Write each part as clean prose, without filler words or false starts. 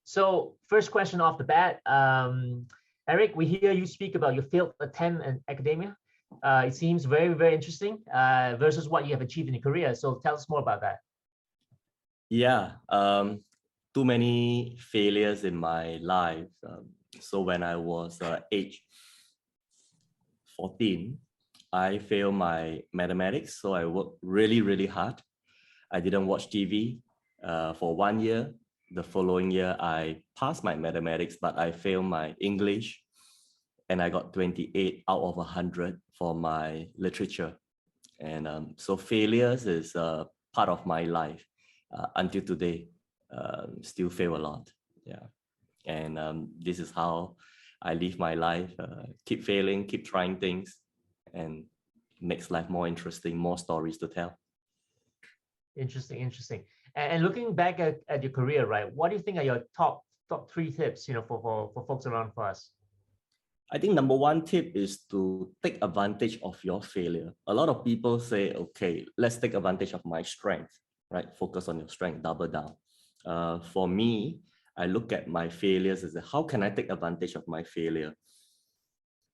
So first question off the bat, Eric, we hear you speak about your failed attempt in academia. It seems very, very interesting versus what you have achieved in your career. So tell us more about that. Yeah, too many failures in my life. So when I was age 14, I failed my mathematics. So I worked really, really hard. I didn't watch TV for 1 year. The following year, I passed my mathematics, but I failed my English. And I got 28 out of 100 for my literature. And so failures is part of my life until today. Still fail a lot. Yeah. And this is how I live my life. Keep failing, keep trying things, and makes life more interesting, more stories to tell. Interesting, interesting. And looking back at your career, right? What do you think are your top 3 tips, for folks around for us? I think number one tip is to take advantage of your failure. A lot of people say, okay, let's take advantage of my strength, right? Focus on your strength, double down. For me, I look at my failures as how can I take advantage of my failure?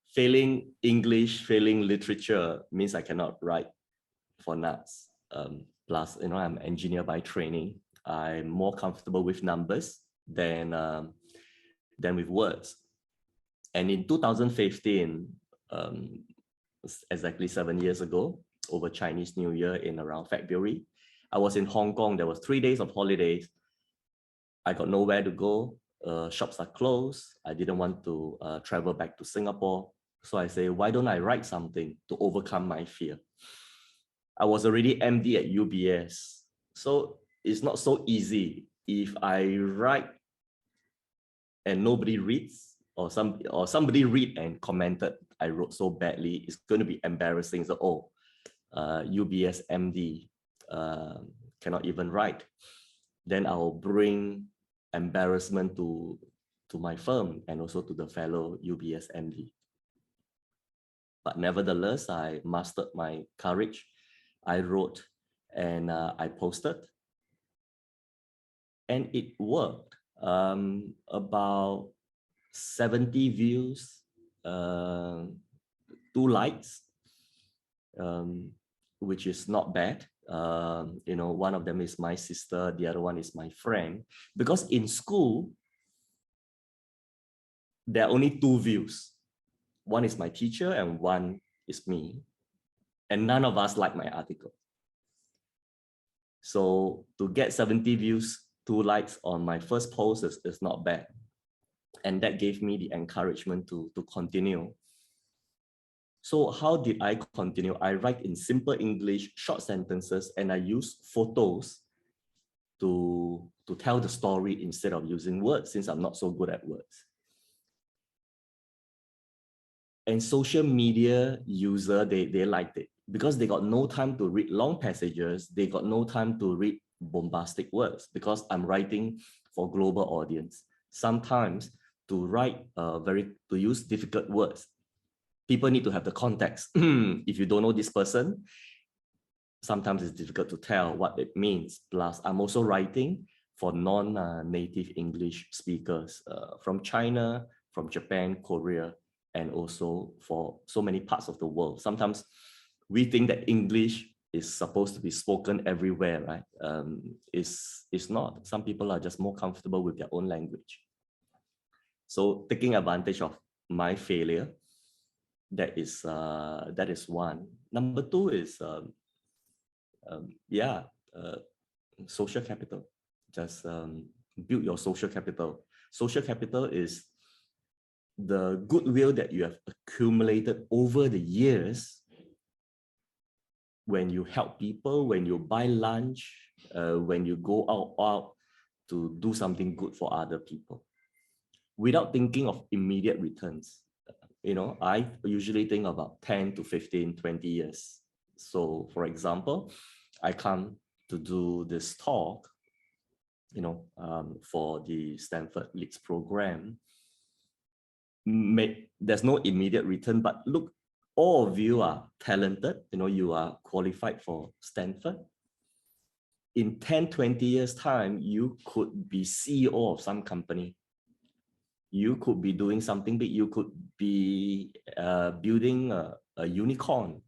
Failing English, failing literature means I cannot write for nuts. Plus, I'm an engineer by training. I'm more comfortable with numbers than with words. And in 2015, exactly 7 years ago, over Chinese New Year in around February, I was in Hong Kong. There was 3 days of holidays. I got nowhere to go. Shops are closed. I didn't want to travel back to Singapore. So I say, why don't I write something to overcome my fear? I was already MD at UBS. So it's not so easy. If I write and nobody reads, or somebody read and commented, I wrote so badly, it's going to be embarrassing. So, UBS MD cannot even write. Then I'll bring embarrassment to my firm and also to the fellow UBS MD. But nevertheless, I mastered my courage. I wrote and I posted, and it worked. About 70 views, 2 likes, which is not bad. One of them is my sister, the other one is my friend. Because in school, there are only 2 views. One is my teacher and one is me. And none of us like my article. So to get 70 views, 2 likes on my first post is not bad. And that gave me the encouragement to continue. So how did I continue? I write in simple English, short sentences, and I use photos to tell the story instead of using words, since I'm not so good at words. And social media user, they liked it because they got no time to read long passages. They got no time to read bombastic words because I'm writing for global audience. Sometimes to use difficult words, people need to have the context. If you don't know this person, sometimes it's difficult to tell what it means. Plus, I'm also writing for non-native English speakers from China, from Japan, Korea, and also for so many parts of the world. Sometimes we think that English is supposed to be spoken everywhere, right? It's not. Some people are just more comfortable with their own language. So taking advantage of my failure, that is one. Number 2 is social capital. Just build your social capital. Social capital is the goodwill that you have accumulated over the years when you help people, when you buy lunch, when you go out to do something good for other people, without thinking of immediate returns. I usually think about 10 to 15, 20 years. So for example, I come to do this talk, for the Stanford Leads program. There's no immediate return, but look, all of you are talented. You are qualified for Stanford. in 10, 20 years time, you could be CEO of some company. You could be doing something big. You could be building a unicorn.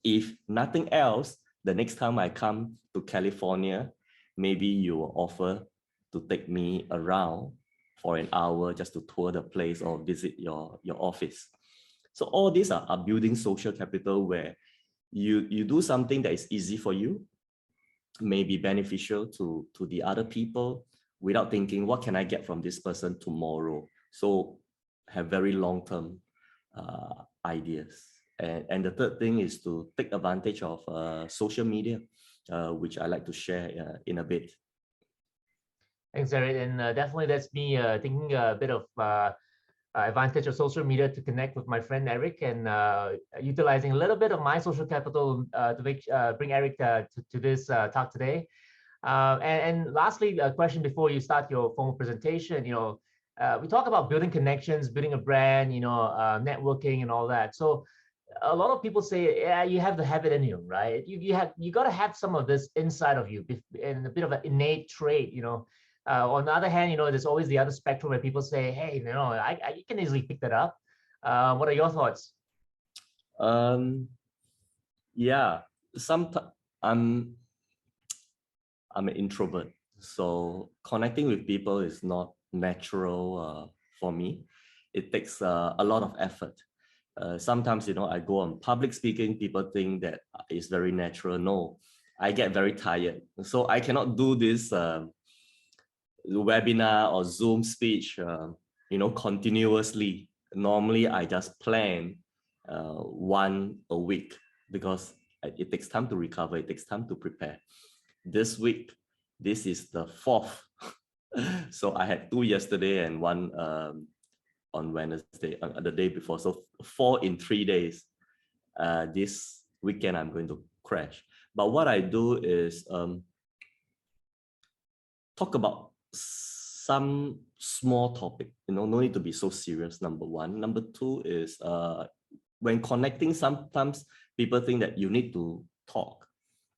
If nothing else, the next time I come to California, maybe you will offer to take me around for an hour just to tour the place or visit your office. So all these are building social capital where you do something that is easy for you, may be beneficial to the other people without thinking, what can I get from this person tomorrow? So have very long-term ideas. And the third thing is to take advantage of social media, which I like to share in a bit. Thanks, Eric. And definitely that's me taking a bit of advantage of social media to connect with my friend Eric, and utilizing a little bit of my social capital to bring Eric to this talk today. And lastly, a question before you start your formal presentation. We talk about building connections, building a brand, networking and all that. So a lot of people say, yeah, you have to have it in you, right? You got to have some of this inside of you, and a bit of an innate trait. On the other hand, there's always the other spectrum where people say, hey, you can easily pick that up. What are your thoughts? Yeah, sometimes I'm an introvert, so connecting with people is not natural for me. It takes a lot of effort. Sometimes, I go on public speaking, people think that is very natural. No, I get very tired. So I cannot do this webinar or Zoom speech, continuously. Normally, I just plan one a week because it takes time to recover. It takes time to prepare. This week, this is the fourth. So I had 2 yesterday and one on Wednesday, the day before. So 4 in 3 days. This weekend, I'm going to crash. But what I do is talk about some small topic, no need to be so serious, number one. Number two is when connecting, sometimes people think that you need to talk.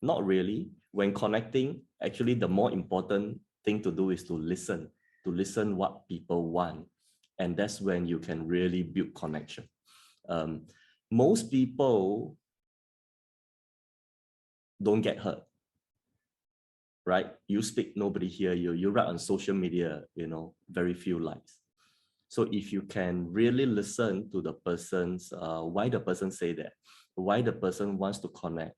Not really. When connecting, actually the more important thing to do is to listen what people want. And that's when you can really build connection. Most people don't get hurt, right? You speak, nobody hear you. You write on social media, very few likes. So if you can really listen to the person's, why the person say that, why the person wants to connect,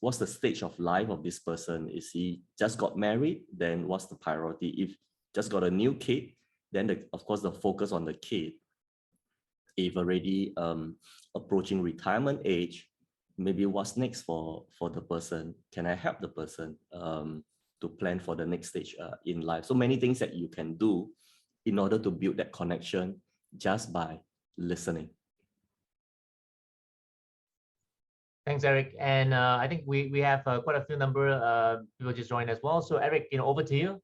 what's the stage of life of this person? Is he just got married? Then what's the priority? If just got a new kid, then of course the focus on the kid. If already approaching retirement age, maybe what's next for the person? Can I help the person to plan for the next stage in life? So many things that you can do in order to build that connection just by listening. Thanks, Eric. And I think we have quite a few number people just joined as well. So Eric, over to you.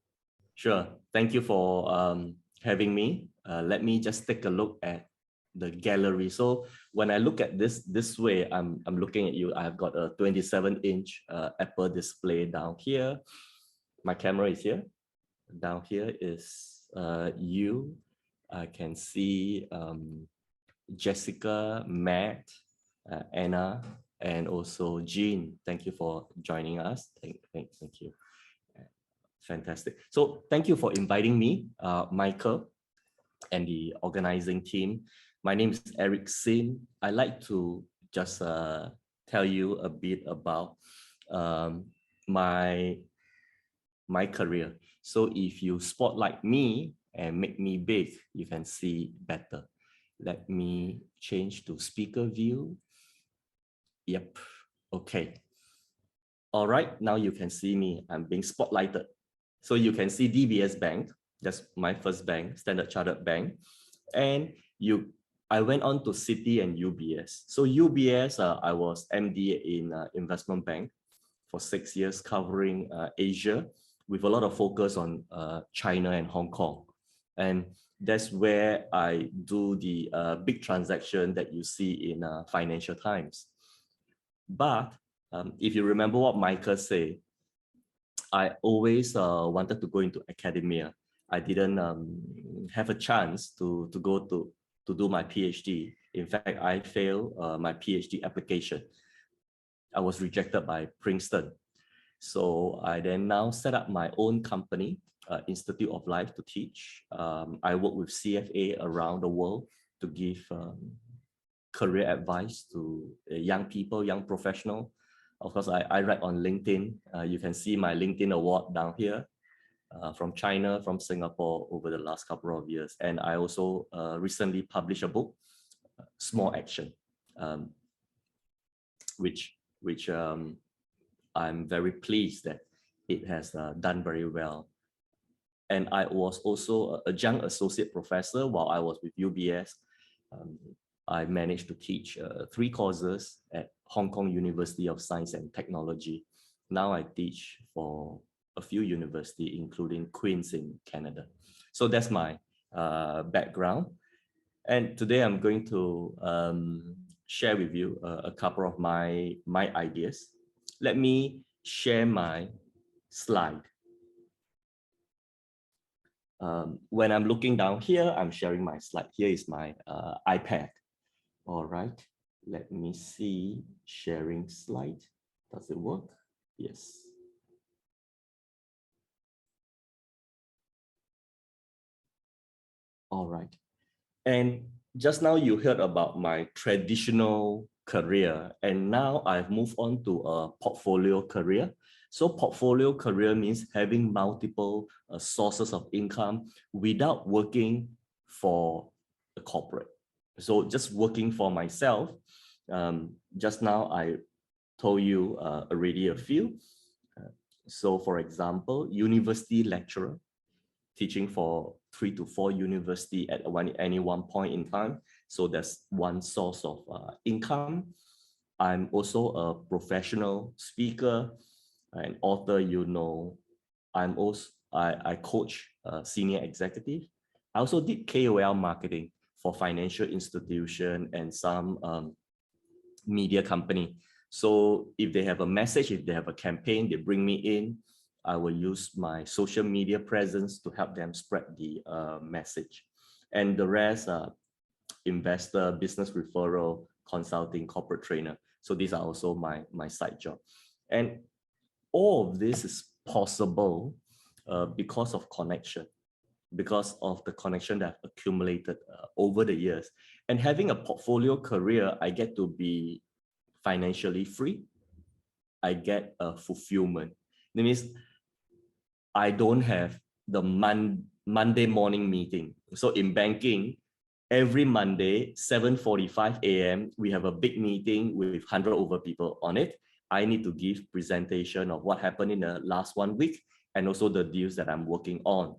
Sure. Thank you for having me. Let me just take a look at the gallery. So when I look at this way, I'm looking at you. I've got a 27-inch Apple display down here. My camera is here. Down here is you. I can see Jessica, Matt, Anna, and also Jean. Thank you for joining us. Thank you. Fantastic. So thank you for inviting me, Michael, and the organizing team. My name is Eric Sim. I'd like to just tell you a bit about my career. So if you spotlight me and make me big, you can see better. Let me change to speaker view. Yep. Okay. All right. Now you can see me. I'm being spotlighted. So you can see DBS Bank. That's my first bank, Standard Chartered Bank. And I went on to Citi and UBS. So UBS, I was MD in investment bank for 6 years, covering Asia with a lot of focus on China and Hong Kong. And that's where I do the big transaction that you see in Financial Times. But If you remember what Michael said, I always wanted to go into academia. I didn't have a chance to go to do my PhD. In fact, I failed my PhD application. I was rejected by Princeton. So I then now set up my own company, Institute of Life, to teach. I work with CFA around the world to give career advice to young people, young professionals. Of course, I write on LinkedIn. You can see my LinkedIn award down here from China, from Singapore over the last couple of years. And I also recently published a book, Small Action, which I'm very pleased that it has done very well. And I was also a young associate professor while I was with UBS. I managed to teach 3 courses at Hong Kong University of Science and Technology. Now I teach for a few universities, including Queen's in Canada. So that's my background. And today I'm going to share with you a couple of my ideas. Let me share my slide. When I'm looking down here, I'm sharing my slide. Here is my iPad. All right, let me see sharing slide. Does it work? Yes. All right. And just now you heard about my traditional career, and now I've moved on to a portfolio career. So portfolio career means having multiple sources of income without working for a corporate. So just working for myself. Just now I told you already a few. So for example, university lecturer, teaching for 3 to 4 university at any one point in time. So that's one source of income. I'm also a professional speaker and author. You know, I coach senior executive. I also did KOL marketing for financial institution and some media company. So if they have a message, if they have a campaign, they bring me in. I will use my social media presence to help them spread the message. And the rest, investor, business referral, consulting, corporate trainer. So these are also my side job. And all of this is possible because of connection, because of the connection that I've accumulated over the years. And having a portfolio career, I get to be financially free. I get a fulfillment. That means I don't have the Monday morning meeting. So in banking, every Monday, 7:45 a.m., we have a big meeting with 100 over people on it. I need to give presentation of what happened in the last 1 week and also the deals that I'm working on.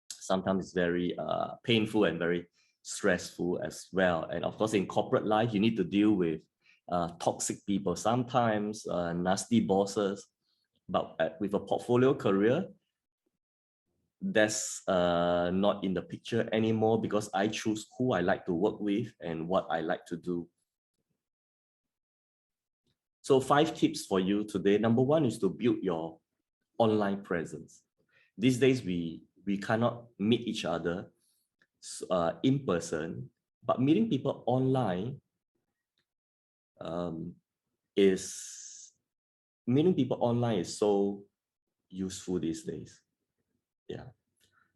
Sometimes it's very painful and very stressful as well. And of course, in corporate life, you need to deal with toxic people, sometimes nasty bosses. But with a portfolio career, that's not in the picture anymore because I choose who I like to work with and what I like to do. So 5 tips for you today. Number 1 is to build your online presence. These days, we cannot meet each other in person, but meeting people online is so useful these days. Yeah.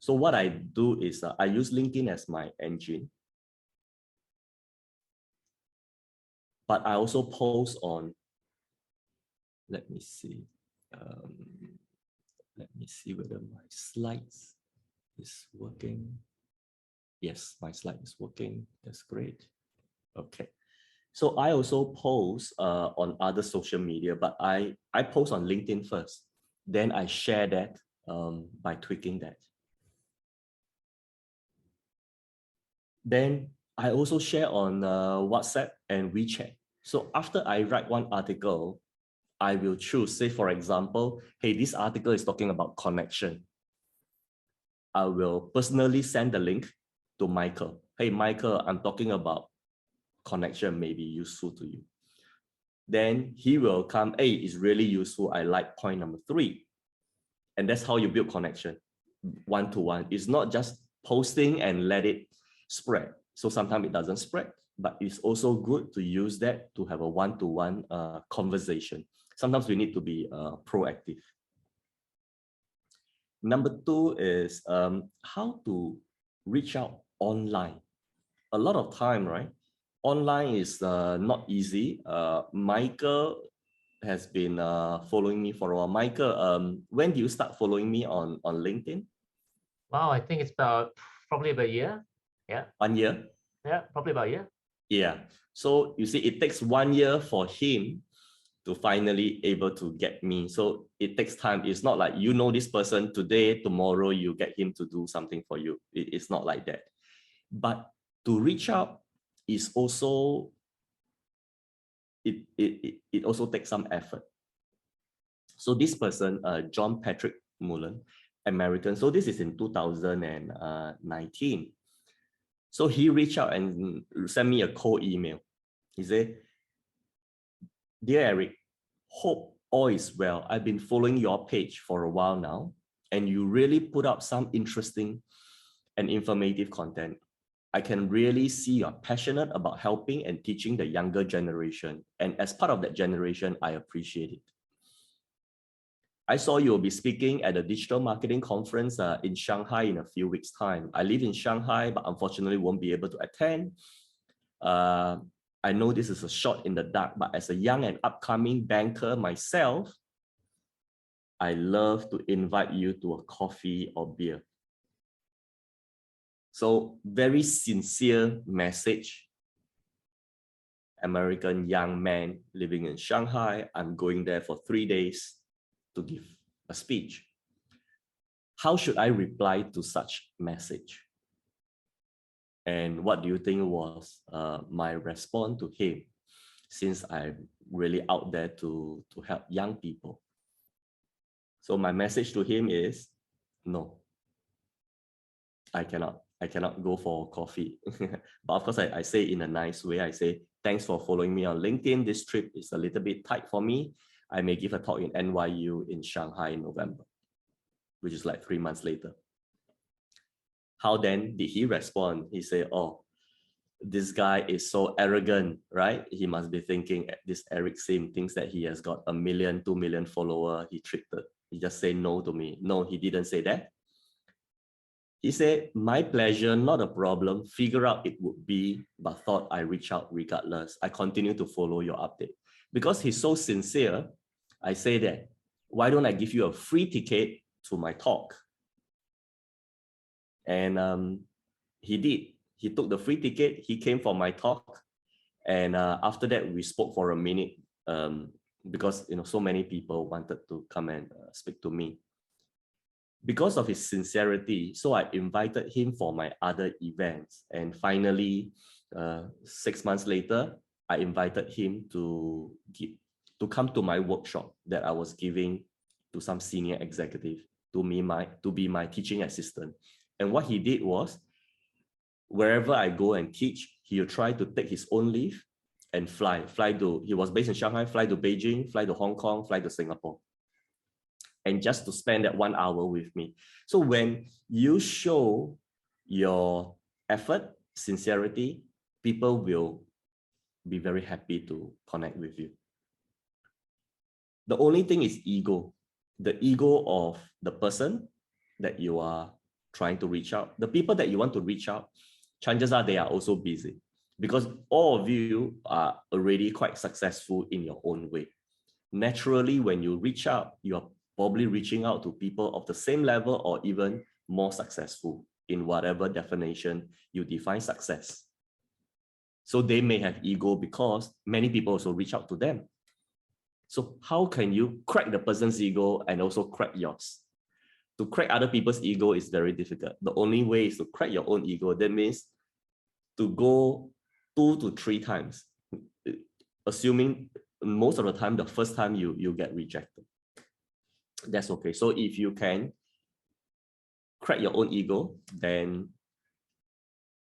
So what I do is I use LinkedIn as my engine, but I also post on, let me see whether my slides is working. Yes, my slide is working. That's great. Okay. So I also post on other social media, but I post on LinkedIn first. Then I share that by tweaking that. Then I also share on WhatsApp and WeChat. So after I write one article, I will choose, say for example, hey, this article is talking about connection. I will personally send the link to Michael. Hey, Michael, I'm talking about connection may be useful to you. then he will come, hey, it's really useful. I like point number 3. And that's how you build connection, one-to-one. It's not just posting and let it spread. So sometimes it doesn't spread, but it's also good to use that to have a one-to-one conversation. Sometimes we need to be proactive. Number 2 is how to reach out online. A lot of time, right? Online is not easy. Michael has been following me for a while. Michael, when do you start following me on LinkedIn? Wow, I think it's probably about a year. Yeah. 1 year? Yeah, probably about a year. Yeah. So you see, it takes 1 year for him to finally able to get me. So it takes time. It's not like you know this person today, tomorrow you get him to do something for you. It's not like that. But to reach out is also, it also takes some effort. So this person, John Patrick Mullen, American. So this is in 2019. So he reached out and sent me a cold email. He said, "Dear Eric, hope all is well. I've been following your page for a while now, and you really put up some interesting and informative content. I can really see you're passionate about helping and teaching the younger generation. And as part of that generation, I appreciate it. I saw you'll be speaking at a digital marketing conference in Shanghai in a few weeks' time. I live in Shanghai, but unfortunately won't be able to attend. I know this is a shot in the dark, but as a young and upcoming banker myself, I love to invite you to a coffee or beer." So very sincere message. American young man living in Shanghai. I'm going there for 3 days to give a speech. How should I reply to such message? And what do you think was my response to him, since I'm really out there to help young people? So my message to him is, no, I cannot go for coffee. But of course, I say in a nice way. I say, thanks for following me on LinkedIn. This trip is a little bit tight for me. I may give a talk in NYU in Shanghai in November, which is like 3 months later. How then did he respond? He said, oh, this guy is so arrogant, right? He must be thinking this Eric Sim thinks that he has got 1 million, 2 million followers. He just said no to me. No, he didn't say that. He said, my pleasure, not a problem. Figure out it would be, but thought I reach out regardless. I continue to follow your update. Because he's so sincere, I say that, why don't I give you a free ticket to my talk? And he did. He took the free ticket. He came for my talk. And after that, we spoke for a minute because so many people wanted to come and speak to me. Because of his sincerity, so I invited him for my other events. And finally, 6 months later, I invited him to come to my workshop that I was giving to some senior executive to be my teaching assistant. And what he did was, wherever I go and teach, he'll try to take his own leave and fly to, he was based in Shanghai, fly to Beijing, fly to Hong Kong, fly to Singapore. And just to spend that 1 hour with me. So when you show your effort, sincerity, people will be very happy to connect with you. The only thing is ego. The ego of the person that you are trying to reach out. The people that you want to reach out, chances are they are also busy, because all of you are already quite successful in your own way. Naturally, when you reach out, you are probably reaching out to people of the same level or even more successful in whatever definition you define success. So they may have ego because many people also reach out to them. So how can you crack the person's ego and also crack yours? To crack other people's ego is very difficult. The only way is to crack your own ego. That means to go 2 to 3 times, assuming most of the time, the first time you get rejected. That's okay. So if you can crack your own ego, then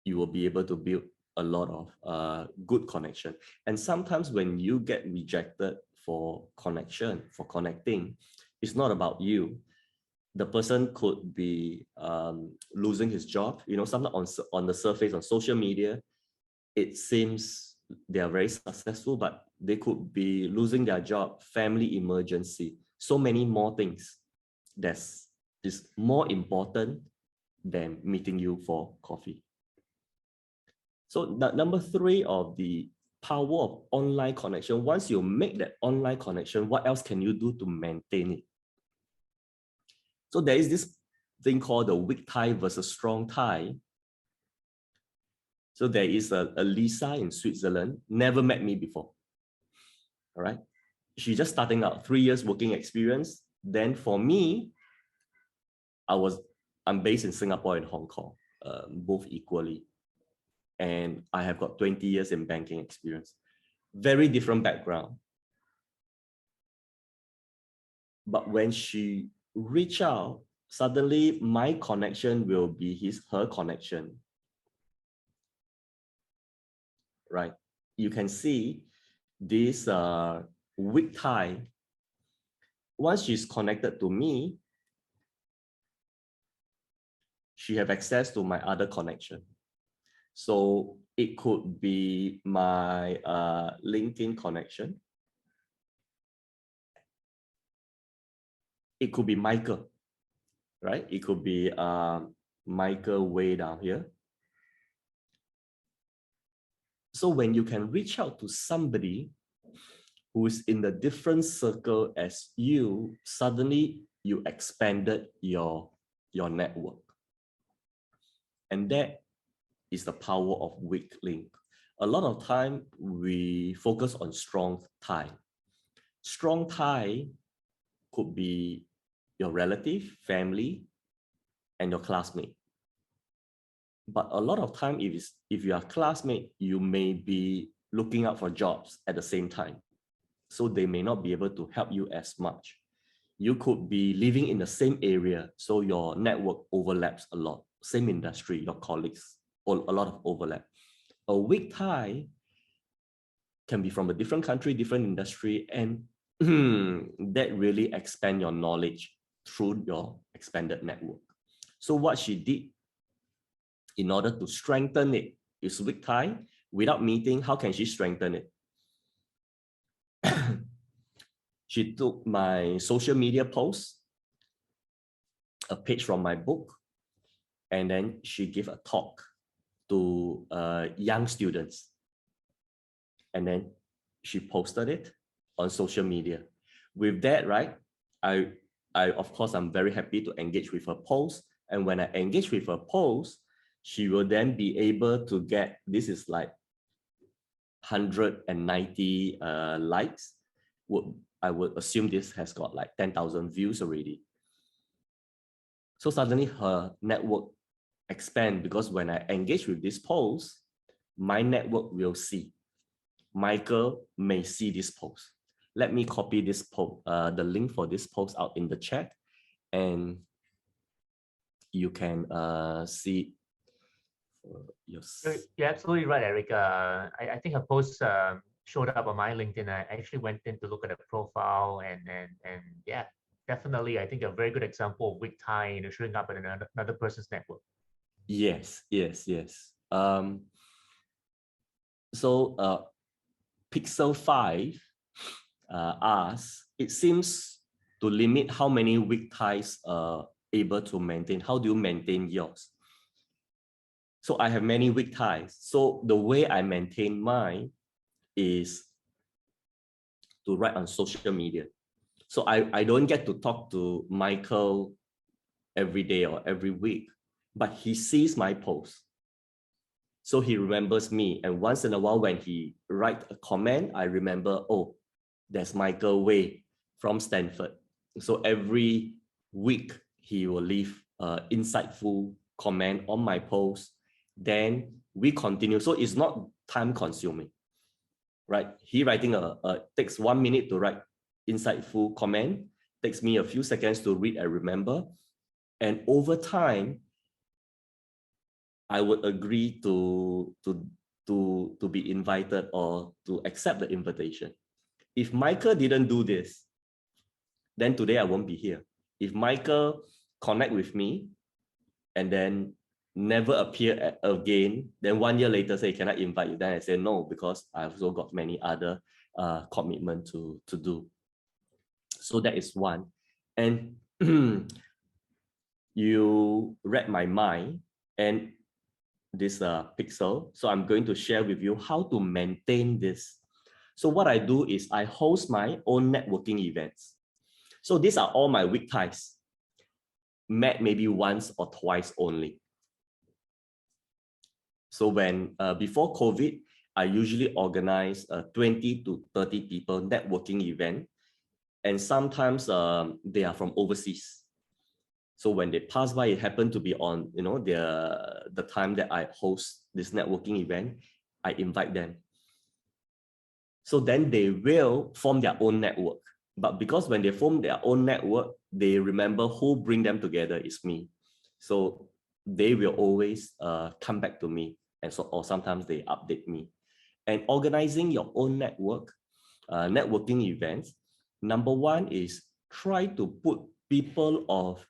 you will be able to build a lot of good connection. And sometimes when you get rejected for connection, for connecting, it's not about you. The person could be losing his job. You know, sometimes on the surface, on social media, it seems they are very successful, but they could be losing their job, family emergency, so many more things that is more important than meeting you for coffee. So number 3 of the power of online connection, once you make that online connection, what else can you do to maintain it? So there is this thing called the weak tie versus strong tie. So there is a Lisa in Switzerland, never met me before. All right. She's just starting out, 3 years working experience. Then for me, I'm based in Singapore and Hong Kong, both equally. And I have got 20 years in banking experience. Very different background. But when she reach out, suddenly my connection will be her connection. Right? You can see this weak tie. Once she's connected to me, she have access to my other connection. So it could be my LinkedIn connection. It could be Michael, right? It could be Michael way down here. So when you can reach out to somebody who is in the different circle as you, suddenly you expanded your network. And that is the power of weak link. A lot of time we focus on strong tie. Strong tie could be your relative, family, and your classmate. But a lot of time, if you are classmate, you may be looking out for jobs at the same time. So they may not be able to help you as much. You could be living in the same area, so your network overlaps a lot. Same industry, your colleagues, a lot of overlap. A weak tie can be from a different country, different industry, and that really expand your knowledge through your expanded network. So what she did in order to strengthen it is weak tie. Without meeting, how can she strengthen it? She took my social media posts, a page from my book, and then she gave a talk to young students. And then she posted it on social media. With that, right, I of course, I'm very happy to engage with her post. And when I engage with her post, she will then be able to get, this is like 190 likes. I would assume this has got like 10,000 views already. So suddenly her network expand, because when I engage with this post, my network will see. Michael may see this post. Let me copy this post, the link for this post out in the chat, and you can see it. You're absolutely right, Eric. I think her post showed up on my LinkedIn. I actually went in to look at her profile, and yeah, definitely, I think a very good example of weak tie, showing up in another person's network. Yes. So Pixel 5 asks, it seems to limit how many weak ties able to maintain. How do you maintain yours? So I have many weak ties. So the way I maintain mine is to write on social media. So I don't get to talk to Michael every day or every week, but he sees my post. So he remembers me. And once in a while, when he writes a comment, I remember, oh, there's Michael Wei from Stanford. So every week, he will leave an insightful comment on my post. Then we continue. So it's not time consuming, right? He writing takes 1 minute to write insightful comment, takes me a few seconds to read and remember. And over time, I would agree to to be invited or to accept the invitation. If Michael didn't do this, then today I won't be here. If Michael connect with me and then never appear again, then 1 year later say, can I invite you? Then I say no, because I've also got many other commitment to do. So that is one. And you read my mind and this pixel. So I'm going to share with you how to maintain this. So what I do is I host my own networking events. So these are all my weak ties, met maybe once or twice only. So when before COVID, I usually organize 20 to 30 people networking event, and sometimes they are from overseas. So when they pass by, it happened to be on the time that I host this networking event, I invite them. So then they will form their own network. But because when they form their own network, they remember who bring them together is me. So they will always come back to me, and so or sometimes they update me. And organizing your own network, networking events, number one is try to put people of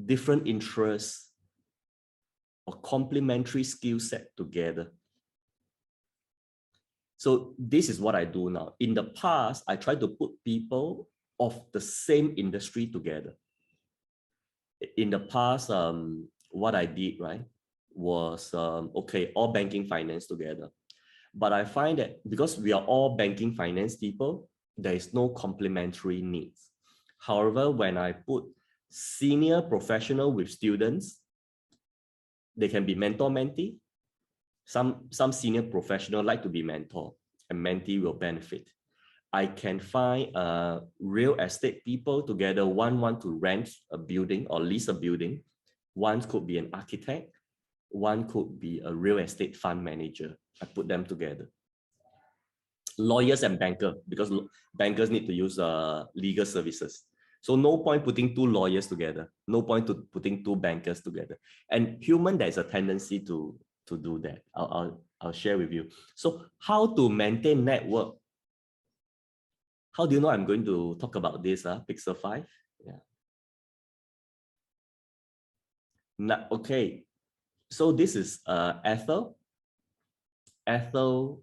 different interests or complementary skill set together. So this is what I do now. In the past, I try to put people of the same industry together. In the past, what I did, right, was, okay, all banking finance together. But I find that because we are all banking finance people, there is no complementary needs. However, when I put senior professional with students, they can be mentor-mentee. Some senior professional like to be mentor, and mentee will benefit. I can find real estate people together. One want to rent a building or lease a building. One could be an architect. One could be a real estate fund manager. I put them together. Lawyers and bankers, because bankers need to use legal services. So no point putting two lawyers together. No point to putting two bankers together. And human, there's a tendency to do that. I'll share with you. So how to maintain network? How do you know I'm going to talk about this? Pixel 5. Yeah. Now, okay. So this is Ethel. Ethel,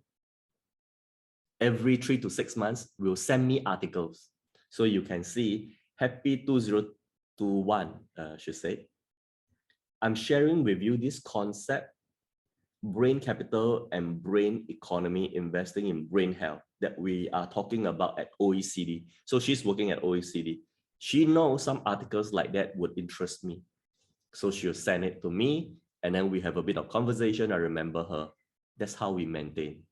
every 3 to 6 months, will send me articles. So you can see, happy 2021, should say. I'm sharing with you this concept, brain capital and brain economy, investing in brain health, that we are talking about at OECD. So she's working at OECD. She knows some articles like that would interest me. So she'll send it to me, and then we have a bit of conversation. I remember her. That's how we maintain.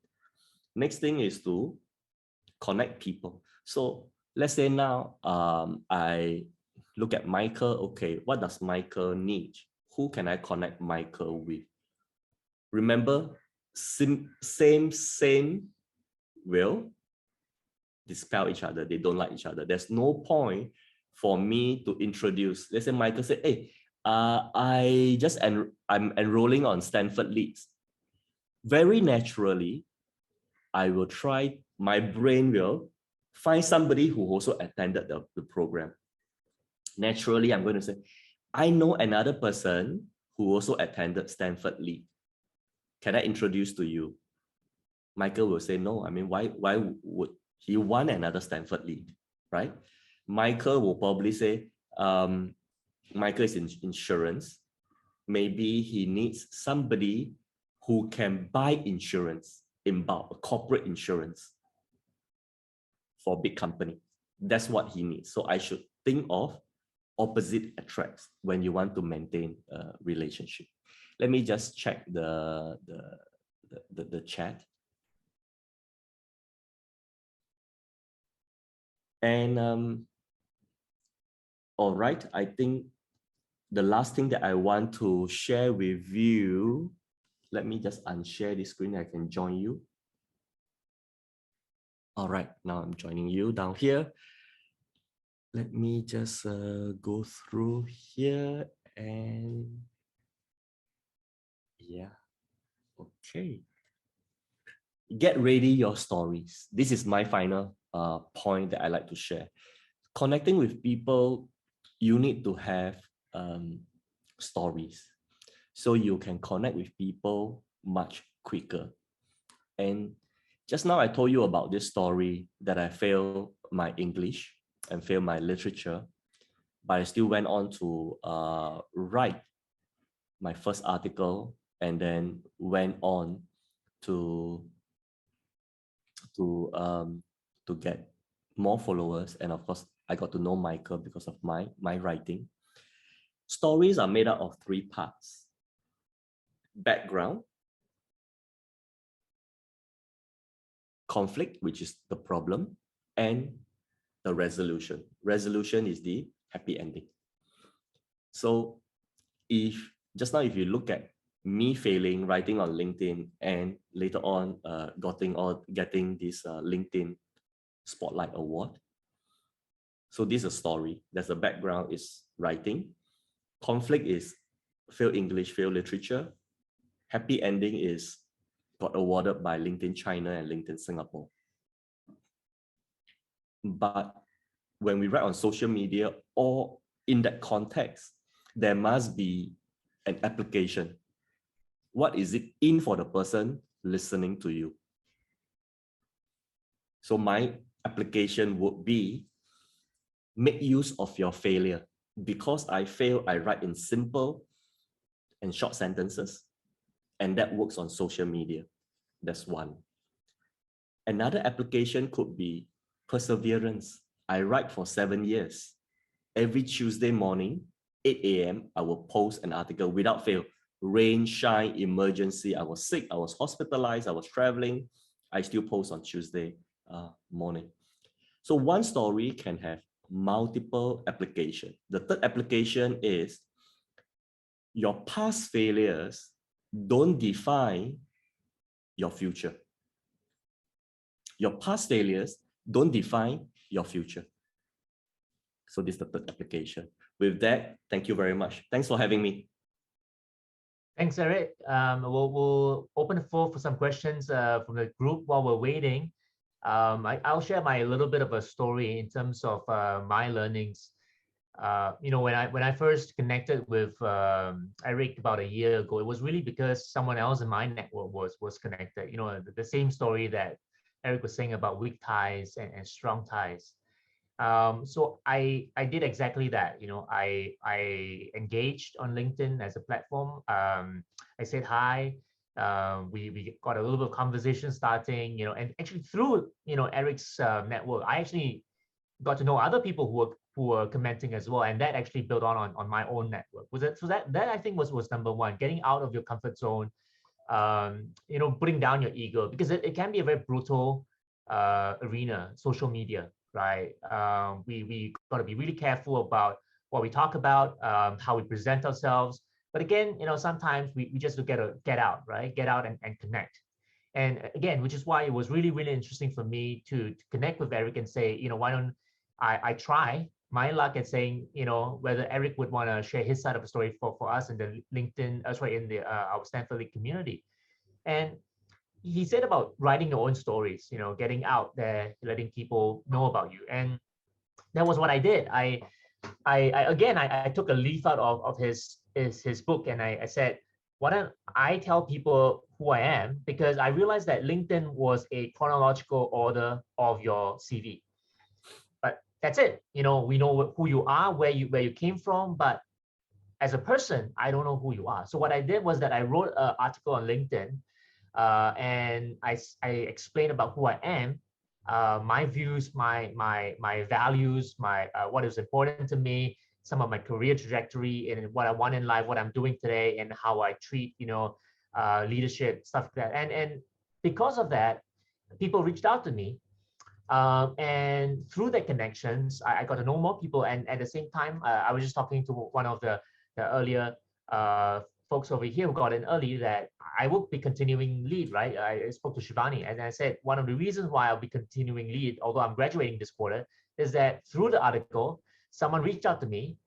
Next thing is to connect people. So let's say now I look at Michael. Okay, what does Michael need? Who can I connect Michael with? Remember, same will dispel each other. They don't like each other. There's no point for me to introduce. Let's say Michael said, hey, I'm enrolling on Stanford Leads. Very naturally, I will try, my brain will find somebody who also attended the program. Naturally, I'm going to say, I know another person who also attended Stanford Leads. Can I introduce to you? Michael will say, no, I mean, why would he want another Stanford Lead, right? Michael will probably say, Michael is in insurance. Maybe he needs somebody who can buy insurance in bulk, corporate insurance for a big company. That's what he needs. So I should think of opposite attracts when you want to maintain a relationship. Let me just check the chat. And all right, I think the last thing that I want to share with you, let me just unshare the screen. I can join you. All right, now I'm joining you down here. Let me just go through here and yeah, okay. get ready your stories. This is my final point that I like to share. Connecting with people, you need to have stories, so you can connect with people much quicker. And just now I told you about this story that I failed my English and failed my literature, but I still went on to write my first article, and then went on to get more followers. And of course, I got to know Michael because of my writing. Stories are made up of three parts: background, conflict, which is the problem, and the resolution. Resolution is the happy ending. So if just now, if you look at me failing writing on LinkedIn, and later on getting this LinkedIn Spotlight Award. So this is a story. There's a background is writing. Conflict is fail English, fail literature. Happy ending is got awarded by LinkedIn China and LinkedIn Singapore. But when we write on social media or in that context, there must be an application. What is it in for the person listening to you? So my application would be make use of your failure. Because I fail, I write in simple and short sentences, and that works on social media. That's one. Another application could be perseverance. I write for 7 years. Every Tuesday morning, 8 a.m., I will post an article without fail. Rain, shine, emergency. I was sick, I was hospitalized, I was traveling. I still post on Tuesday morning. So one story can have multiple applications. The third application is your past failures don't define your future. Your past failures don't define your future. So this is the third application. With that, thank you very much. Thanks for having me. Thanks, Eric. We'll open the floor for some questions from the group while we're waiting. I'll share my little bit of a story in terms of my learnings. When I first connected with Eric about a year ago, it was really because someone else in my network was connected. The same story that Eric was saying about weak ties and strong ties. So I did exactly that. I engaged on LinkedIn as a platform. I said hi. We got a little bit of conversation starting. And actually through Eric's network, I actually got to know other people who were commenting as well, and that actually built on my own network. So that I think was number one, getting out of your comfort zone. Putting down your ego, because it can be a very brutal arena, social media, right? We got to be really careful about what we talk about, how we present ourselves. But again, sometimes we just get out, right? Get out and connect. And again, which is why it was really, really interesting for me to connect with Eric and say, why don't I try my luck at saying, whether Eric would want to share his side of the story for us in the LinkedIn, in the our Stanford League community. And he said about writing your own stories, getting out there, letting people know about you. And that was what I did. I took a leaf out of his book, and I said, why don't I tell people who I am? Because I realized that LinkedIn was a chronological order of your CV. But that's it. We know who you are, where you came from, but as a person, I don't know who you are. So what I did was that I wrote an article on LinkedIn, and I explained about who I am, my views, my values, my what is important to me, some of my career trajectory, and what I want in life, what I'm doing today, and how I treat leadership, stuff like that. And because of that, people reached out to me. And through the connections, I got to know more people. And at the same time, I was just talking to one of the earlier folks over here who got in early that I will be continuing lead, right? I spoke to Shivani, and I said, one of the reasons why I'll be continuing lead, although I'm graduating this quarter, is that through the article, someone reached out to me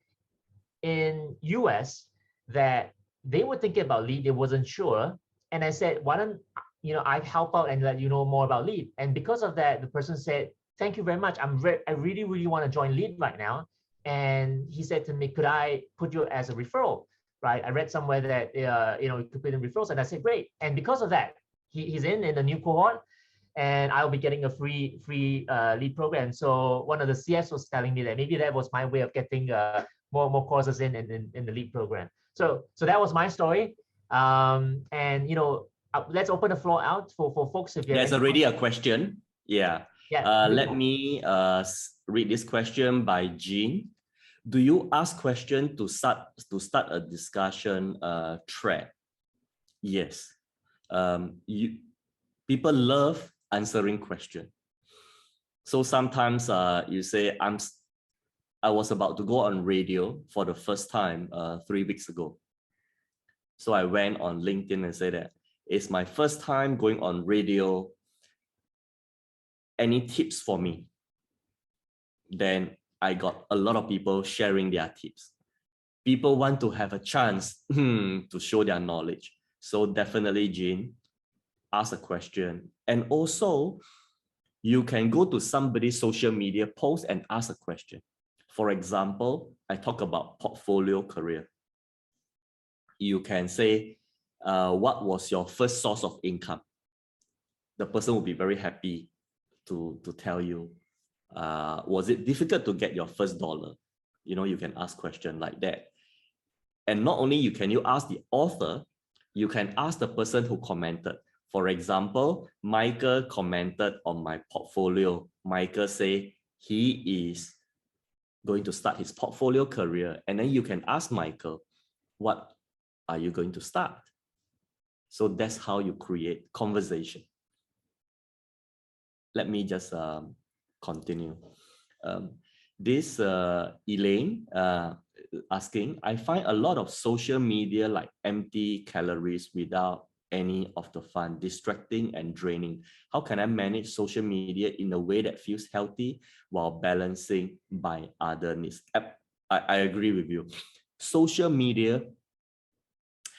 in US that they were thinking about lead, they wasn't sure. And I said, why don't I help out and let you know more about Lead. And because of that, the person said, thank you very much. I really, really want to join Lead right now. And he said to me, could I put you as a referral? Right. I read somewhere that, you could put in referrals. And I said, great. And because of that, he's in the new cohort, and I'll be getting a free Lead program. So one of the CS was telling me that maybe that was my way of getting more courses in the Lead program. So that was my story. And let's open the floor out for folks if you have There's already a question. Yeah. Yeah. Let me read this question by Jean. Do you ask question to start a discussion thread? Yes. People love answering question. So sometimes you say, I was about to go on radio for the first time 3 weeks ago. So I went on LinkedIn and said that it's my first time going on radio. Any tips for me? Then I got a lot of people sharing their tips. People want to have a chance to show their knowledge. So definitely, Jean, ask a question. And also, you can go to somebody's social media post and ask a question. For example, I talk about portfolio career. You can say, what was your first source of income? The person will be very happy to tell you. Was it difficult to get your first dollar? You can ask questions like that. And not only can you ask the author, you can ask the person who commented. For example, Michael commented on my portfolio. Michael say he is going to start his portfolio career. And then you can ask Michael, what are you going to start? So that's how you create conversation. Let me just continue. This Elaine asking, I find a lot of social media like empty calories without any of the fun, distracting and draining. How can I manage social media in a way that feels healthy while balancing by other needs? I agree with you. Social media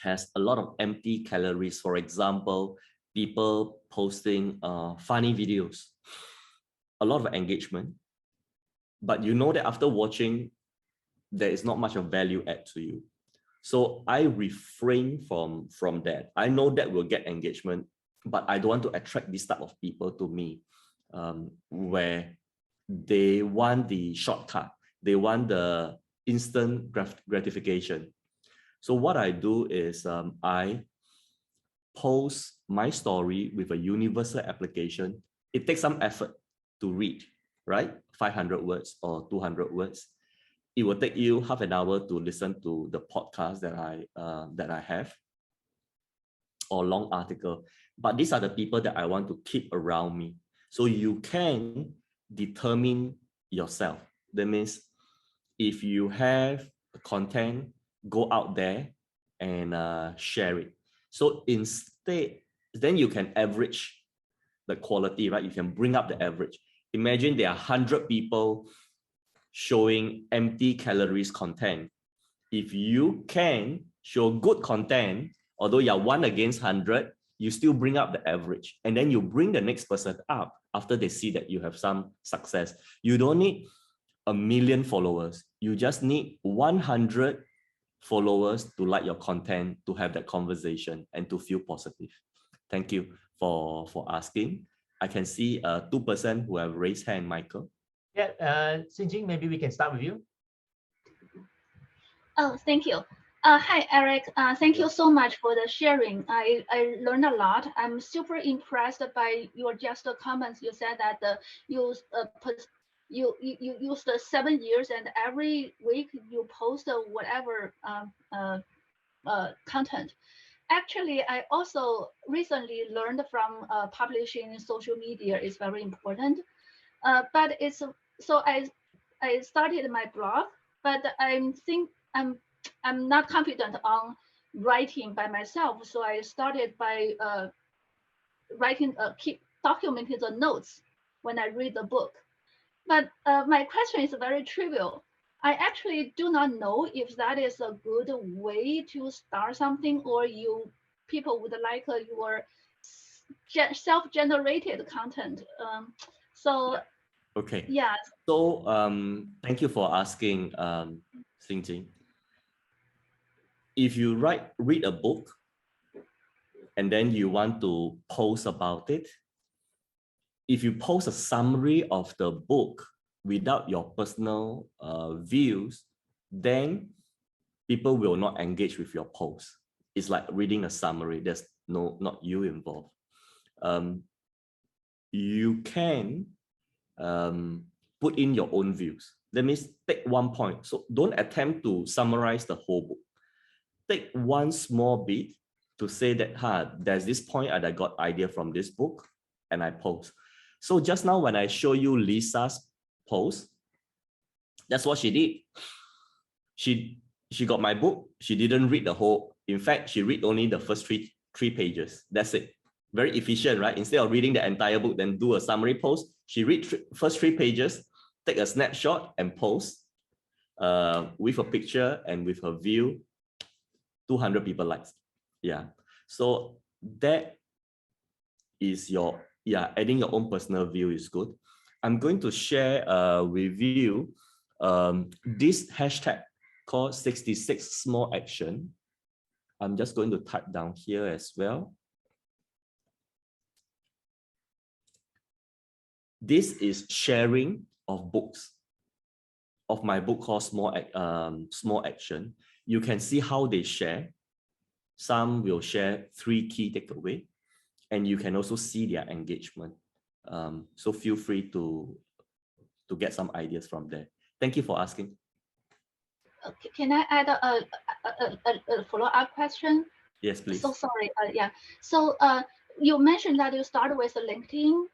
has a lot of empty calories. For example, people posting funny videos, a lot of engagement, but you know that after watching, there is not much of value add to you. So I refrain from that. I know that will get engagement, but I don't want to attract this type of people to me, where they want the shortcut. They want the instant gratification. So what I do is I post my story with a universal application. It takes some effort to read, right? 500 words or 200 words. It will take you half an hour to listen to the podcast that I have, or long article. But these are the people that I want to keep around me. So you can determine yourself. That means if you have content, go out there and share it. So instead, then you can average the quality, right? You can bring up the average. Imagine there are 100 people showing empty calories content. If you can show good content, although you're 1 against 100, you still bring up the average. And then you bring the next person up after they see that you have some success. You don't need 1 million followers. You just need 100 followers to like your content, to have that conversation and to feel positive. Thank you for asking. I can see 2% who have raised hand, Michael. Yeah, Sinjing, maybe we can start with you. Oh, thank you. Hi, Eric. Thank you so much for the sharing. I learned a lot. I'm super impressed by your just comments. You said that you used 7 years, and every week you post whatever content. Actually, I also recently learned from publishing social media is very important. But it's so I started my blog, but I'm not confident on writing by myself. So I started by writing, keep documenting the notes when I read the book. But my question is very trivial. I actually do not know if that is a good way to start something, or people would like your self-generated content. So Okay. yeah. So thank you for asking, Xingjing. If you read a book and then you want to post about it, if you post a summary of the book without your personal views, then people will not engage with your post. It's like reading a summary. There's not you involved. You can put in your own views. That means take one point. So don't attempt to summarize the whole book. Take one small bit to say that, there's this point and I got idea from this book and I post. So just now when I show you Lisa's post, that's what she did. She got my book. She didn't read the whole. In fact, she read only the first three pages. That's it. Very efficient, right? Instead of reading the entire book, then do a summary post. She read first 3 pages, take a snapshot and post with a picture and with her view. 200 people likes. Yeah. So that is your, adding your own personal view is good. I'm going to share with you this hashtag called 66 small action. I'm just going to type down here as well. This is sharing of books, of my book called Small Action. You can see how they share. Some will share 3 key takeaways, and you can also see their engagement. So feel free to get some ideas from there. Thank you for asking. Okay, can I add a follow-up question? Yes, please. So sorry. Yeah. So you mentioned that you started with LinkedIn.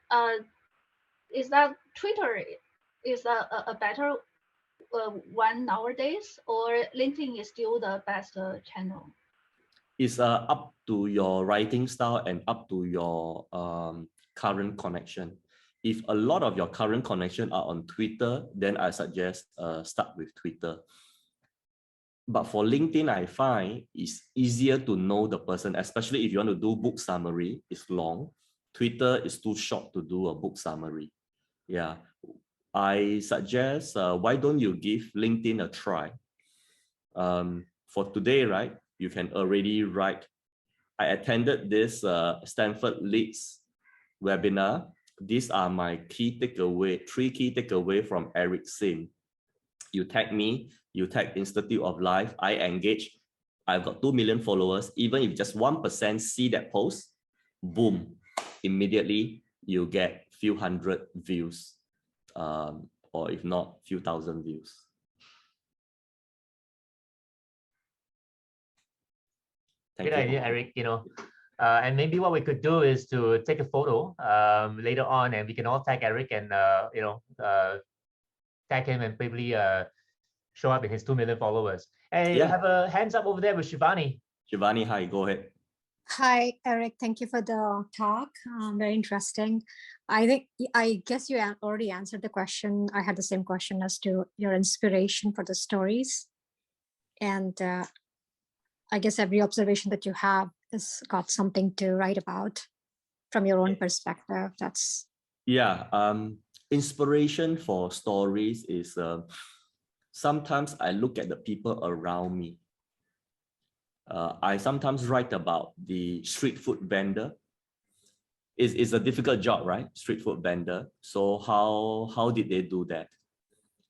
Is that Twitter is a better one nowadays, or LinkedIn is still the best channel? It's up to your writing style and up to your current connection. If a lot of your current connection are on Twitter, then I suggest start with Twitter. But for LinkedIn, I find it's easier to know the person, especially if you want to do book summary. It's long. Twitter is too short to do a book summary. Yeah, I suggest why don't you give LinkedIn a try? For today, right? You can already write. I attended this Stanford Leads webinar. These are my key takeaway, 3 key takeaway from Eric Sim. You tag me, you tag Institute of Life, I engage. I've got 2 million followers. Even if just 1% see that post, boom, immediately you get few hundred views, or if not, few thousand views. Good idea, Eric. And maybe what we could do is to take a photo later on, and we can all tag Eric and tag him and probably show up in his 2 million followers. And you have a hands up over there with Shivani. Shivani, hi, go ahead. Hi, Eric. Thank you for the talk. Very interesting. I guess you already answered the question. I had the same question as to your inspiration for the stories. And I guess every observation that you have has got something to write about from your own perspective. That's inspiration for stories is sometimes I look at the people around me. I sometimes write about the street food vendor. It's a difficult job, right? Street food vendor. So how did they do that?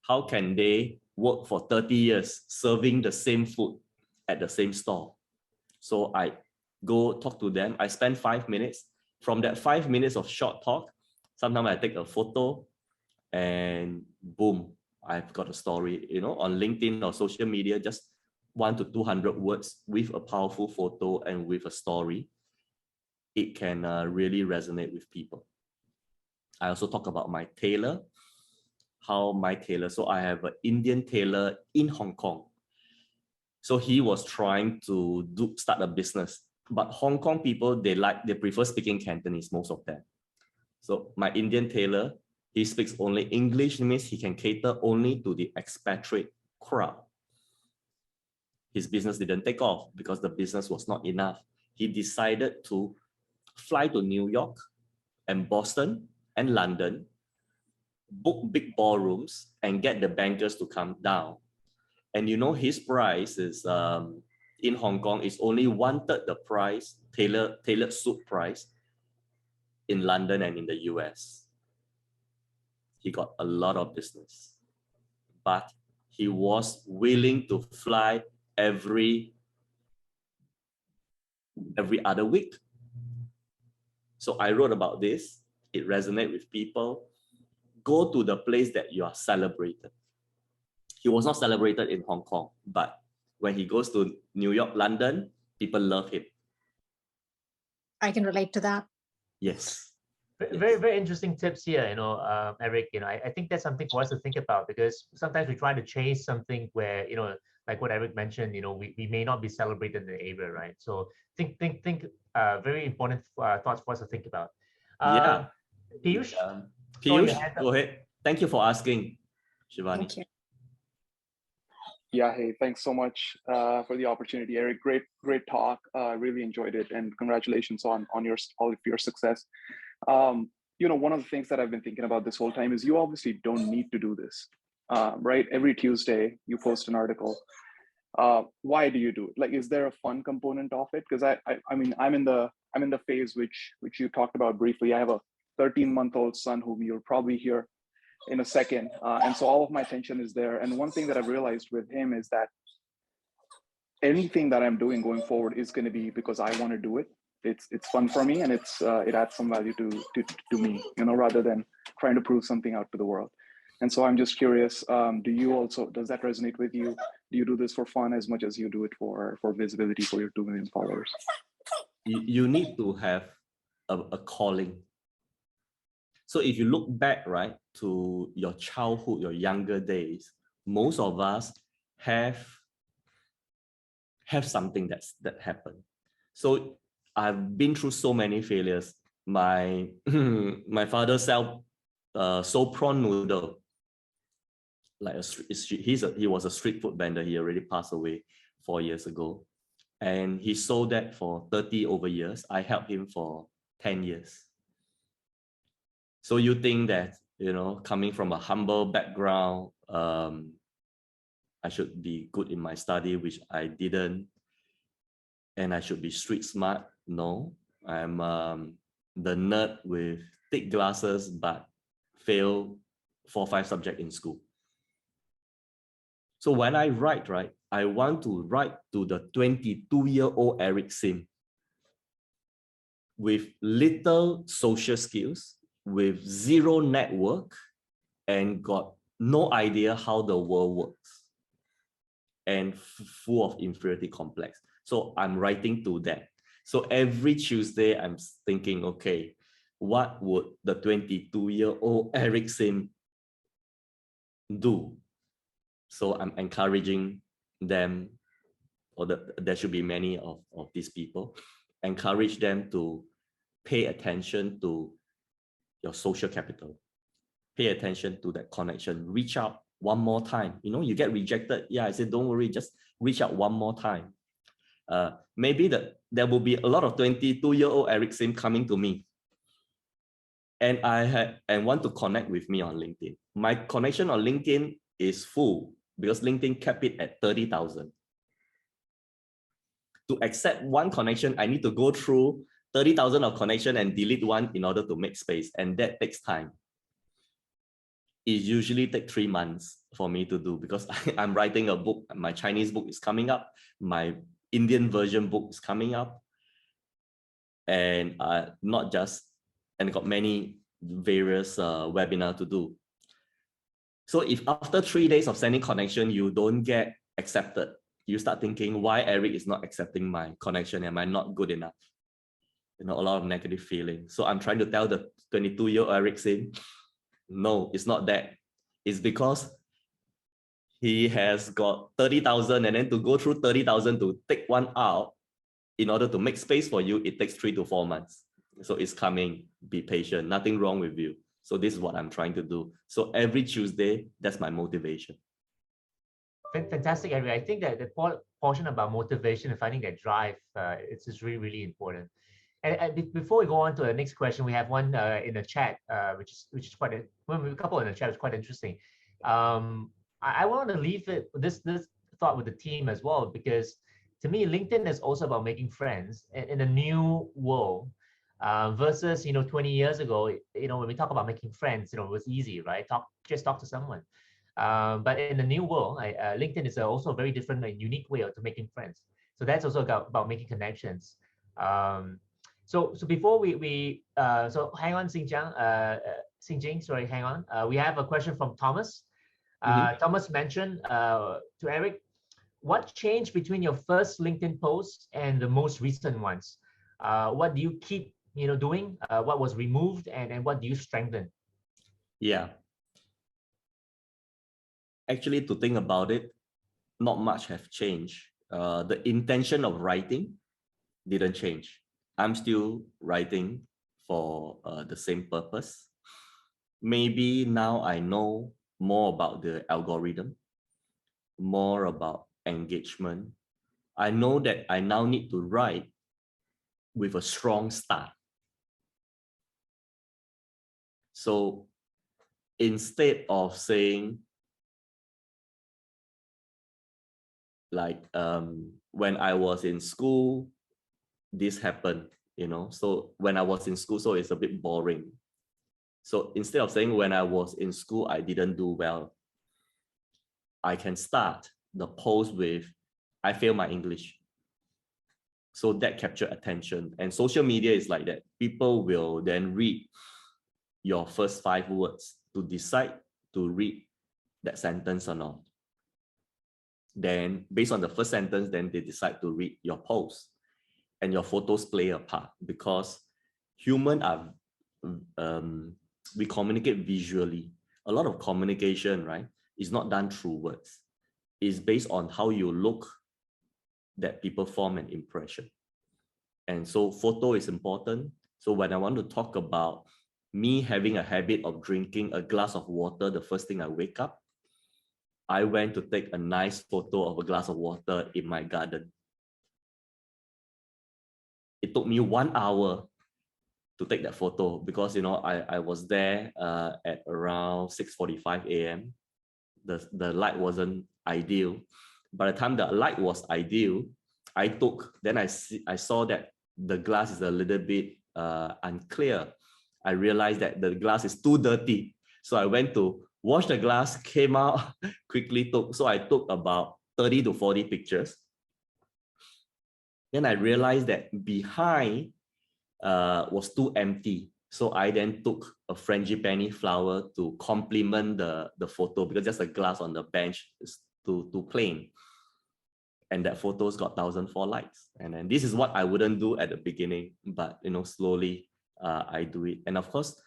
How can they work for 30 years serving the same food at the same store? So I go talk to them. I spend 5 minutes. From that 5 minutes of short talk, sometimes I take a photo and boom, I've got a story, on LinkedIn or social media, just 100 to 200 words with a powerful photo and with a story. It can really resonate with people. I also talk about my tailor, so I have an Indian tailor in Hong Kong. So he was trying to start a business, but Hong Kong people, they prefer speaking Cantonese, most of them. So my Indian tailor, he speaks only English, means he can cater only to the expatriate crowd. His business didn't take off because the business was not enough. He decided to fly to New York and Boston and London, book big ballrooms and get the bankers to come down. And you know, his price is in Hong Kong is only 1/3 the price, tailored suit price in London and in the US. He got a lot of business, but he was willing to fly every other week. So I wrote about this. It resonated with people. Go to the place that you are celebrated. He was not celebrated in Hong Kong, but when he goes to New York, London, people love him. I can relate to that. Yes. Very, very interesting tips here, Eric. I think that's something for us to think about, because sometimes we try to chase something where, like what Eric mentioned, we may not be celebrated in the area, right? So think, very important thoughts for us to think about. Yeah. Piyush, Piyush, go ahead. Thank you for asking, Shivani. Thank you. Yeah, hey, thanks so much for the opportunity, Eric. Great talk. Really enjoyed it, and congratulations on all of your success. One of the things that I've been thinking about this whole time is you obviously don't need to do this, right? Every Tuesday you post an article. Why do you do it? Like, is there a fun component of it? Because I mean, I'm in the phase which you talked about briefly. I have a 13-month-old son whom you'll probably hear in a second, and so all of my attention is there. And one thing that I've realized with him is that anything that I'm doing going forward is going to be because I want to do it. It's fun for me, and it adds some value to me, rather than trying to prove something out to the world. And so I'm just curious, does that resonate with you? Do you do this for fun as much as you do it for visibility for your 2 million followers? You need to have a calling. So if you look back, right, to your childhood, your younger days, most of us have something that happened. So I've been through so many failures. My father sold prawn noodle. Like he was a street food vendor. He already passed away 4 years ago, and he sold that for 30 over years. I helped him for 10 years. So you think that, coming from a humble background, I should be good in my study, which I didn't, and I should be street smart? No, I'm the nerd with thick glasses, but fail 4 or 5 subjects in school. So when I write, right, I want to write to the 22-year-old Eric Sim with little social skills, with zero network, and got no idea how the world works, and full of inferiority complex. So I'm writing to that. So every Tuesday, I'm thinking, okay, what would the 22-year-old Eric Sim do? So I'm encouraging them, or there should be many of these people, encourage them to pay attention to your social capital, pay attention to that connection, reach out one more time. You get rejected. Yeah, I said, don't worry, just reach out one more time. Maybe there will be a lot of 22-year-old Eric Sim coming to me, and want to connect with me on LinkedIn. My connection on LinkedIn is full because LinkedIn kept it at 30,000. To accept one connection, I need to go through 30,000 of connection and delete one in order to make space, and that takes time. It usually takes 3 months for me to do, because I'm writing a book. My Chinese book is coming up. My Indian version book is coming up. And and got many various webinars to do. So if after 3 days of sending connection, you don't get accepted, you start thinking, why Eric is not accepting my connection? Am I not good enough? A lot of negative feelings. So I'm trying to tell the 22-year-old Eric Sim, no, it's not that. It's because he has got 30,000, and then to go through 30,000 to take one out in order to make space for you, it takes 3 to 4 months. So it's coming. Be patient. Nothing wrong with you. So this is what I'm trying to do. So every Tuesday, that's my motivation. Fantastic, Eric. I think that the portion about motivation and finding that drive, it's just really, really important. And before we go on to the next question, we have one in the chat, which is quite a couple in the chat, is quite interesting. I want to leave this thought with the team as well, because to me, LinkedIn is also about making friends in a new world. Versus 20 years ago, when we talk about making friends, it was easy, right? Just talk to someone. But in the new world, LinkedIn is also a very different and unique way to making friends. So that's also about making connections. So before we so hang on, Xinjing, sorry, hang on. We have a question from Thomas. Thomas mentioned to Eric, what changed between your first LinkedIn post and the most recent ones? What do you keep doing? What was removed, and what do you strengthen? Yeah. Actually, to think about it, not much have changed. The intention of writing didn't change. I'm still writing for the same purpose. Maybe now I know more about the algorithm, more about engagement. I know that I now need to write with a strong start. So instead of saying, like, when I was in school, this happened, so when I was in school, so it's a bit boring. So instead of saying when I was in school, I didn't do well, I can start the post with, I failed my English. So that captured attention. And social media is like that. People will then read your first 5 words to decide to read that sentence or not. Then based on the first sentence, then they decide to read your post. And your photos play a part, because humans are, we communicate visually. A lot of communication, right, is not done through words. It's based on how you look that people form an impression. And so photo is important. So when I want to talk about me having a habit of drinking a glass of water the first thing I wake up, I went to take a nice photo of a glass of water in my garden. It took me 1 hour to take that photo, because I was there at around 6:45 a.m. The light wasn't ideal. By the time the light was ideal, I saw that the glass is a little bit unclear. I realized that the glass is too dirty. So I went to wash the glass, came out, quickly so I took about 30 to 40 pictures. Then I realized that behind was too empty. So I then took a frangipani flower to complement the photo, because just a glass on the bench is too plain. And that photo's got 1,004 likes. And then this is what I wouldn't do at the beginning, but slowly I do it. And of course,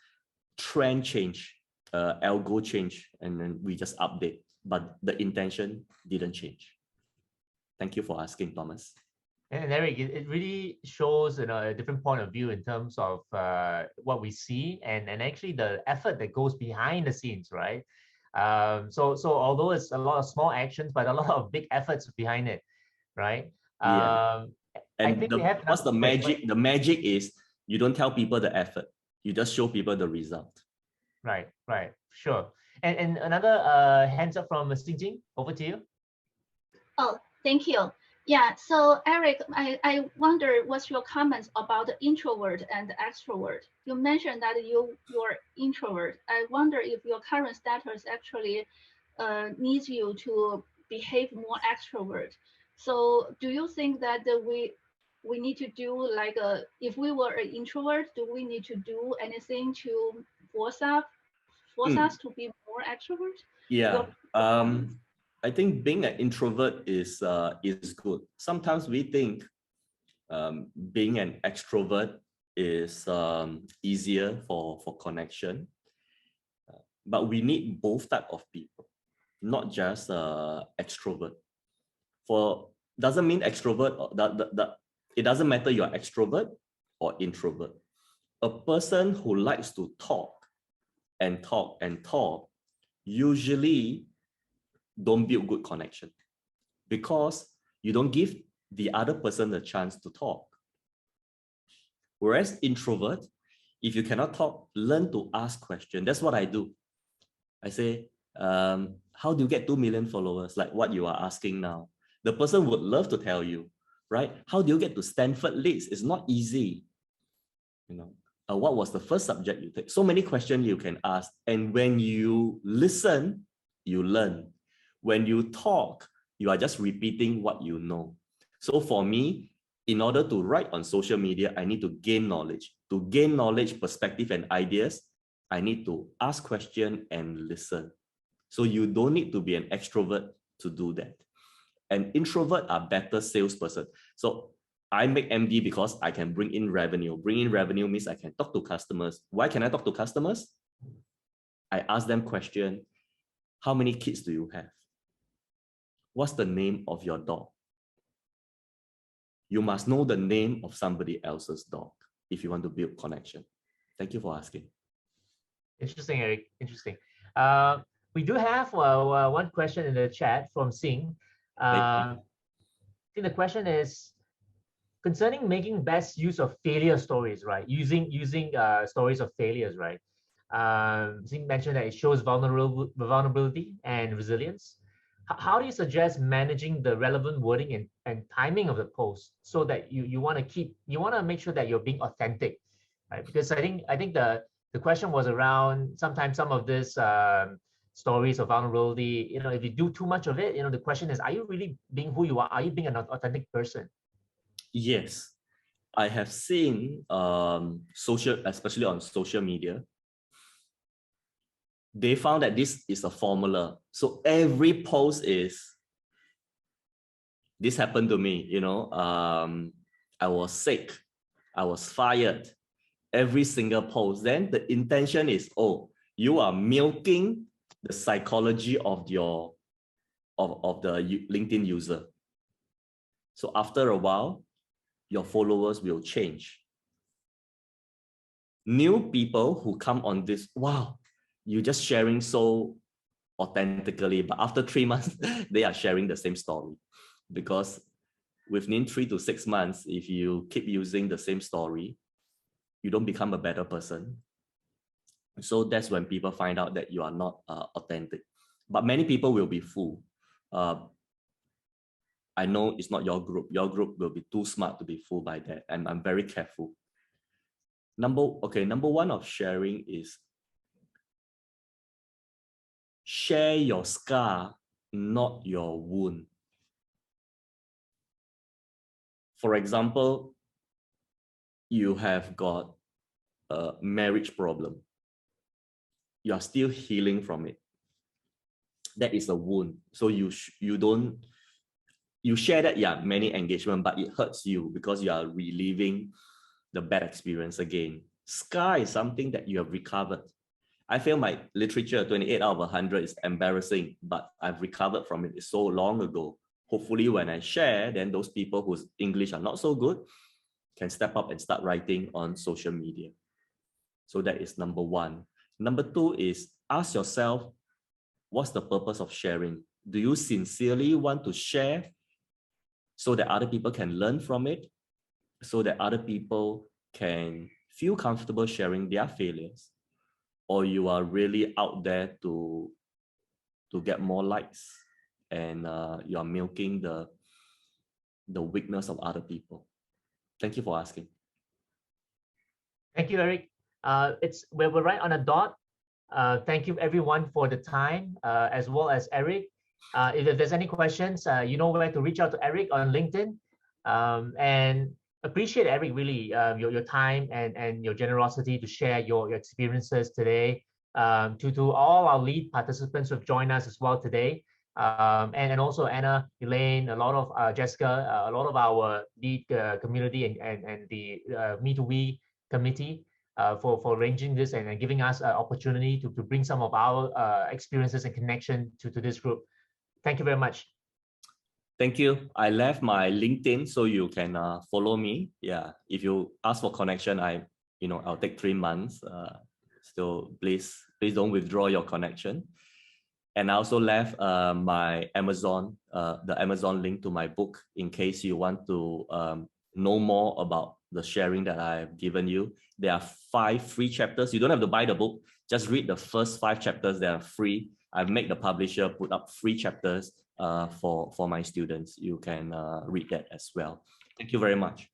trend change, algo change, and then we just update. But the intention didn't change. Thank you for asking, Thomas. And Eric, it really shows a different point of view in terms of what we see, and actually the effort that goes behind the scenes, right? So although it's a lot of small actions, but a lot of big efforts behind it, right? Yeah. And I think what's the magic? The magic is you don't tell people the effort, you just show people the result. Right, sure. And another hands up from Xinjing, over to you. Oh, thank you. Yeah, so Eric, I wonder what's your comments about the introvert and extrovert. You mentioned that you're introvert. I wonder if your current status actually needs you to behave more extrovert. So do you think that we need to do like if we were an introvert, do we need to do anything to force us to be more extrovert? Yeah. I think being an introvert is good. Sometimes we think being an extrovert is easier for connection, but we need both type of people, not just extrovert. Doesn't mean extrovert, it doesn't matter you're extrovert or introvert. A person who likes to talk and talk usually don't build good connection, because you don't give the other person the chance to talk. Whereas introvert, if you cannot talk, learn to ask questions. That's what I do. I say, how do you get 2 million followers? Like what you are asking now. The person would love to tell you, right? How do you get to Stanford list? It's not easy. You know, what was the first subject you take? So many questions you can ask. And when you listen, you learn. When you talk, you are just repeating what you know. So for me, in order to write on social media, I need to gain knowledge. To gain knowledge, perspective, and ideas, I need to ask questions and listen. So you don't need to be an extrovert to do that. And introvert are better salesperson. So I make MD because I can bring in revenue. Bring in revenue means I can talk to customers. Why can I talk to customers? I ask them question. How many kids do you have? What's the name of your dog? You must know the name of somebody else's dog if you want to build connection. Thank you for asking. Interesting, Eric. Interesting. We do have one question in the chat from Singh. I think the question is concerning making best use of failure stories, right? Using stories of failures, right? Singh mentioned that it shows vulnerability and resilience. How do you suggest managing the relevant wording and timing of the post so that you want to make sure that you're being authentic, right? Because I think the question was around sometimes some of this stories of vulnerability, you know, if you do too much of it, you know, the question is, are you really being who you are? Are you being an authentic person? Yes, I have seen especially on social media, they found that this is a formula. So every post is, this happened to me, you know, I was sick, I was fired, every single post. Then the intention is, oh, you are milking the psychology of the LinkedIn user. So after a while, your followers will change. New people who come on this, wow, you're just sharing so authentically, but after 3 months, they are sharing the same story. Because within 3 to 6 months, if you keep using the same story, you don't become a better person. So that's when people find out that you are not authentic. But many people will be fooled. I know it's not your group. Your group will be too smart to be fooled by that. And I'm very careful. Number one of sharing is share your scar, not your wound. For example, you have got a marriage problem. You are still healing from it. That is a wound. So you share that, yeah, many engagement, but it hurts you because you are reliving the bad experience again. Scar is something that you have recovered. I feel my literature 28 out of 100 is embarrassing, but I've recovered from it. It's so long ago. Hopefully when I share, then those people whose English are not so good can step up and start writing on social media. So that is number one. Number two is ask yourself, what's the purpose of sharing? Do you sincerely want to share so that other people can learn from it, so that other people can feel comfortable sharing their failures? Or you are really out there to get more likes and you are milking the weakness of other people? Thank you for asking. Thank you, Eric. We're right on a dot. Thank you everyone for the time, as well as Eric. If there's any questions, you know where to reach out to Eric on LinkedIn. And appreciate, Eric, really your time and your generosity to share your experiences today. To all our lead participants who have joined us as well today. And also Anna, Elaine, a lot of Jessica, a lot of our lead community and the Me2We committee for arranging this and giving us an opportunity to bring some of our experiences and connection to this group. Thank you very much. Thank you. I left my LinkedIn so you can follow me. Yeah, if you ask for connection, I'll take 3 months. So please don't withdraw your connection. And I also left my Amazon, the Amazon link to my book in case you want to know more about the sharing that I've given you, there are 5 free chapters. You don't have to buy the book. Just read the first 5 chapters that are free. I've made the publisher put up free chapters for my students. You can read that as well. Thank you very much.